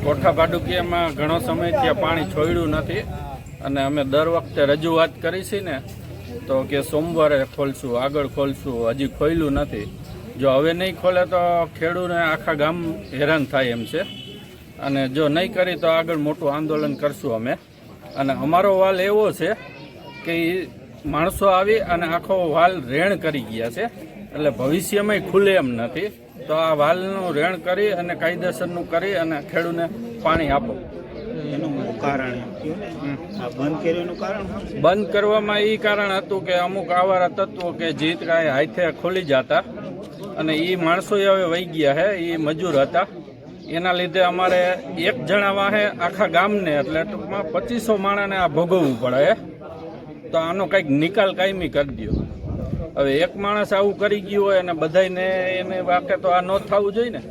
કોઠા ભાડુકીયામાં ઘણો સમય ત્યાં પાણી છોડ્યું નથી અને અમે દર વખતે રજૂઆત કરી છે ને તો કે સોમવારે ખોલશું, આગળ ખોલશું, હજી ખોલ્યું નથી. જો હવે નહીં ખોલે તો ખેડૂતને આખા ગામ હેરાન થાય એમ છે અને જો નહીં કરી તો આગળ મોટું આંદોલન કરશું અમે. અને અમારો વાલ એવો છે કે માણસો આવી અને આખો વાલ રેણ કરી ગયા છે એટલે ભવિષ્યમાં ખુલે એમ નથી. તો આ વાલનું રેણ કરી અને કાયદેસરનું કરી અને ખેડૂતને પાણી આપો. એનું કારણ બંધ કર્યાનું કારણ બંધ કરવામાં એ કારણ હતું કે અમુક આવારા તત્વો કે જે કાંઈ હાથે ખોલી જતા અને એ માણસો હવે વહી ગયા હે, એ મજૂર હતા. એના લીધે અમારે એક જણા વાહે આખા ગામને એટલે ટૂંકમાં 2500 માણસને આ ભોગવવું પડે. તો આનો કંઈક નિકાલ કાયમી કરી દો. હવે એક માણસ આવું કરી ગયું હોય અને બધાને એને વાકે તો આ ન થવું જોઈએ ને.